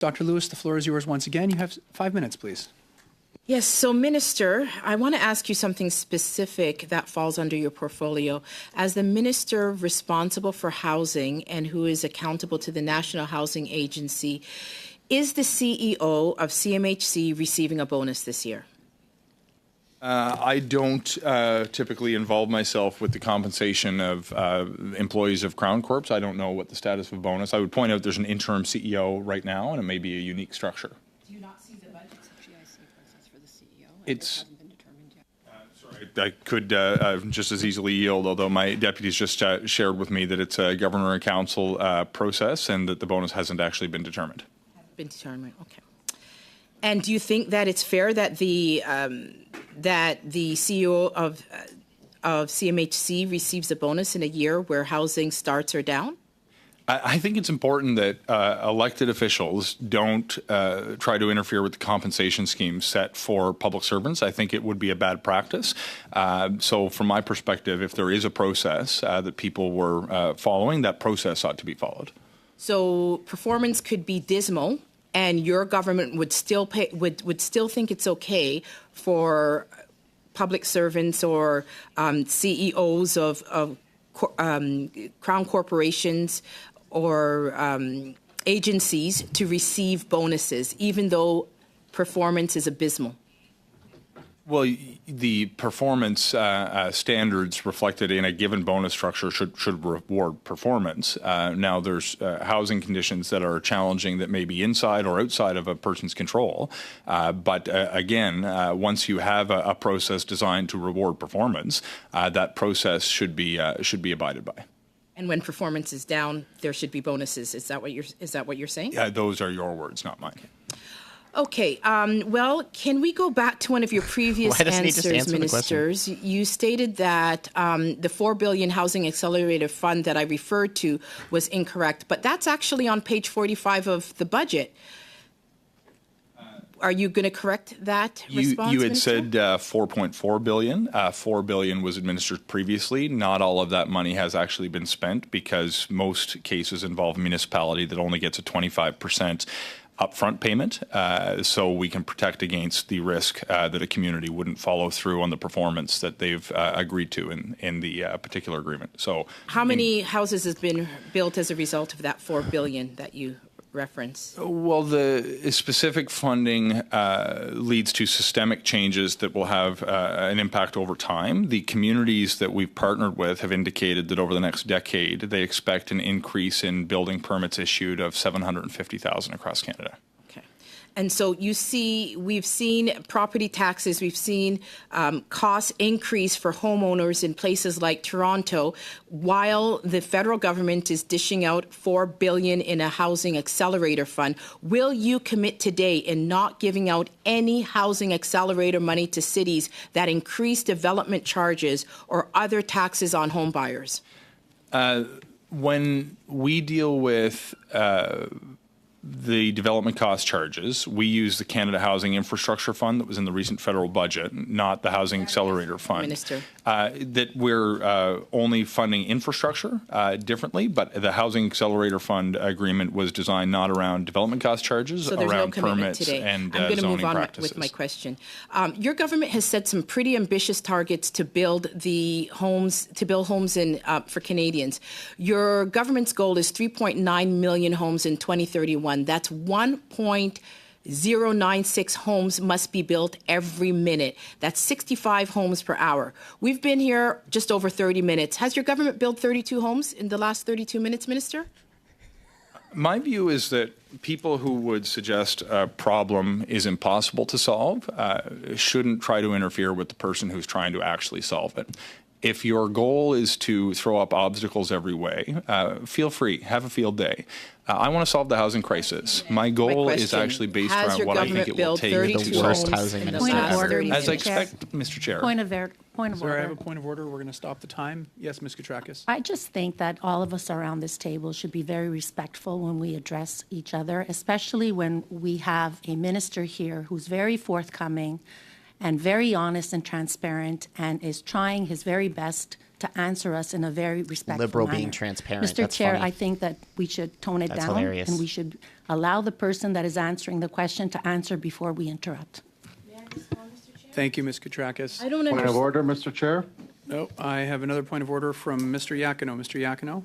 Dr. Lewis, the floor is yours once again. You have 5 minutes, please. Yes, so Minister, I want to ask you something specific that falls under your portfolio. As the Minister responsible for housing and who is accountable to the National Housing Agency, is the CEO of CMHC receiving a bonus this year? I don't typically involve myself with the compensation of employees of Crown Corps. I don't know what the status of bonus. I would point out there's an interim CEO right now, and it may be a unique structure. Do you not see the budget process for the CEO? It's hasn't been determined yet. sorry, I could just as easily yield, although my deputies just shared with me that it's a governor and council process and that the bonus hasn't actually been determined. Been determined, okay. And do you think that it's fair that the CEO of CMHC receives a bonus in a year where housing starts are down? I think it's important that elected officials don't try to interfere with the compensation scheme set for public servants. I think it would be a bad practice. So from my perspective, if there is a process that people were following, that process ought to be followed. So performance could be dismal, and your government would still would still think it's okay for public servants or CEOs of crown corporations or agencies to receive bonuses, even though performance is abysmal? Well, the performance standards reflected in a given bonus structure should reward performance. Now, there's housing conditions that are challenging that may be inside or outside of a person's control. But again, once you have a process designed to reward performance, that process should be abided by. And when performance is down, there should be bonuses. Is that what you're saying? Those are your words, not mine. Okay. Well, can we go back to one of your previous answers, ministers? You stated that the $4 billion Housing Accelerator Fund that I referred to was incorrect, but that's actually on page 45 of the budget. Are you going to correct that response, You had Minister? said $4.4 billion. $4 billion was administered previously. Not all of that money has actually been spent because most cases involve a municipality that only gets a 25% upfront payment, so we can protect against the risk that a community wouldn't follow through on the performance that they've agreed to in the particular agreement. So, how many houses has been built as a result of that $4 billion that you reference? Well, the specific funding leads to systemic changes that will have an impact over time. The communities that we've partnered with have indicated that over the next decade, they expect an increase in building permits issued of 750,000 across Canada. And so we've seen property taxes, we've seen costs increase for homeowners in places like Toronto, while the federal government is dishing out $4 billion in a housing accelerator fund. Will you commit today in not giving out any housing accelerator money to cities that increase development charges or other taxes on home buyers? When we deal with the development cost charges, we use the Canada Housing Infrastructure Fund that was in the recent federal budget, not the Housing Accelerator Fund. Minister. That we're only funding infrastructure differently, but the Housing Accelerator Fund agreement was designed not around development cost charges, so there's around no commitment permits today. and I'm going to move on practices. with my question. Your government has set some pretty ambitious targets to build homes for Canadians. Your government's goal is 3.9 million homes in 2031. That's 1.096 homes must be built every minute. That's 65 homes per hour. We've been here just over 30 minutes. Has your government built 32 homes in the last 32 minutes, Minister? My view is that people who would suggest a problem is impossible to solve shouldn't try to interfere with the person who's trying to actually solve it. If your goal is to throw up obstacles every way, feel free, have a field day. I want to solve the housing crisis. My goal is actually based around what I think it will take to worst solve housing it. in As I expect, Mr. Chair. Point of Sir, I have order. a point of order. We're going to stop the time. Yes, Ms. Katrakis. I just think that all of us around this table should be very respectful when we address each other, especially when we have a minister here who's very forthcoming and very honest and transparent and is trying his very best to answer us in a very respectful Liberal manner. being transparent. Mr. That's Chair, funny. I think that we should tone it That's down. hilarious. And we should allow the person that is answering the question to answer before we interrupt. Thank you, Ms. Katrakis. I don't Point of understand. order, Mr. Chair. No, I have another point of order from Mr. Iaconu. Mr. Iaconu?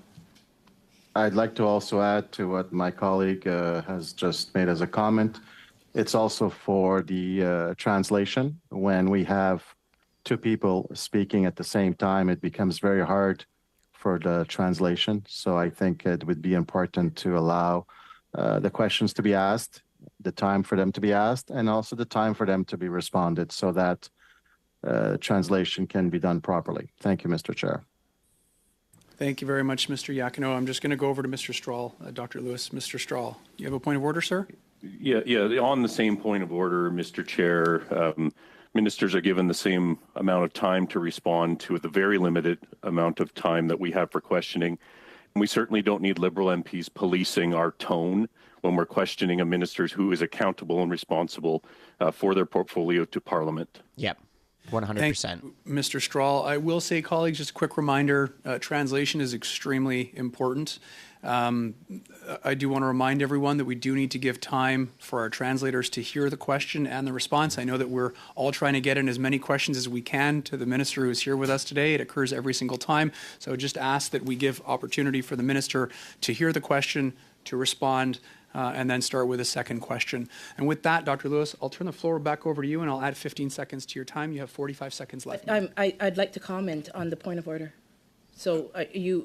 I'd like to also add to what my colleague has just made as a comment. It's also for the translation. When we have two people speaking at the same time, it becomes very hard for the translation. So I think it would be important to allow the questions to be asked, the time for them to be asked, and also the time for them to be responded so that translation can be done properly. Thank you, Mr. Chair. Thank you very much, Mr. Iaconu. I'm just going to go over to Mr. Strahl, Dr. Lewis. Mr. Strahl, you have a point of order, sir? Yeah. On the same point of order, Mr. Chair, ministers are given the same amount of time to respond to the very limited amount of time that we have for questioning. And we certainly don't need Liberal MPs policing our tone when we're questioning a minister who is accountable and responsible for their portfolio to Parliament. Yep. Thank 100%. you, Mr. Strahl. I will say, colleagues, just a quick reminder, translation is extremely important. I do want to remind everyone that we do need to give time for our translators to hear the question and the response. I know that we're all trying to get in as many questions as we can to the minister who is here with us today. It occurs every single time. So just ask that we give opportunity for the minister to hear the question, to respond, and then start with a second question. And with that, Dr. Lewis, I'll turn the floor back over to you, and I'll add 15 seconds to your time. You have 45 seconds left. I'd like to comment on the point of order. So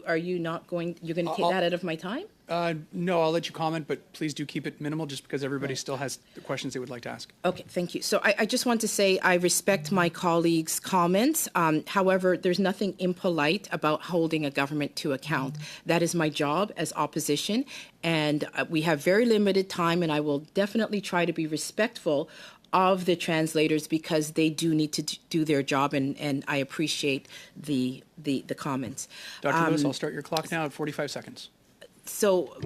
are you not going, you're going to take that out of my time? No, I'll let you comment, but please do keep it minimal just because everybody still has the questions they would like to ask. Okay, thank you. So I just want to say I respect my colleagues' comments. However, there's nothing impolite about holding a government to account. That is my job as opposition, and we have very limited time, and I will definitely try to be respectful of the translators because they do need to do their job, and I appreciate the comments. Dr. Lewis, I'll start your clock now at 45 seconds. So,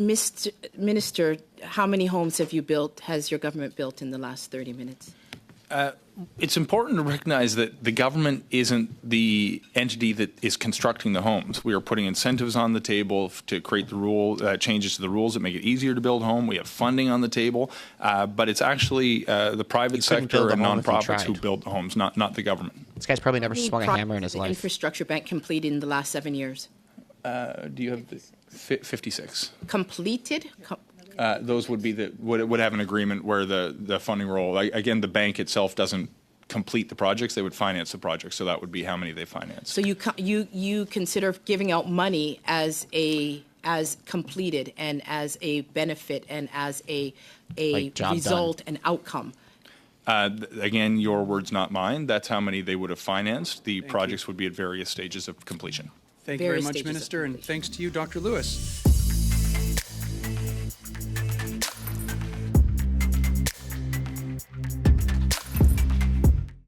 Mr. Minister, how many homes has your government built in the last 30 minutes? It's important to recognize that the government isn't the entity that is constructing the homes. We are putting incentives on the table to create the changes to the rules that make it easier to build home. We have funding on the table, but it's actually the private couldn't sector build a and home if you nonprofits who tried. build the homes, not the government. This guy's probably never swung a hammer in his life. Infrastructure bank completed in the last 7 years. Do you have the 56? Completed? Those would be would have an agreement where the funding role, again, the bank itself doesn't complete the projects, they would finance the projects, so that would be how many they finance. So you consider giving out money as completed and as a benefit and as a Like job result and outcome. Again, your words, not mine. That's how many they would have financed. The projects would be at various stages of completion. Thank you very Various much, stages of Minister, and thanks to you, Dr. Lewis.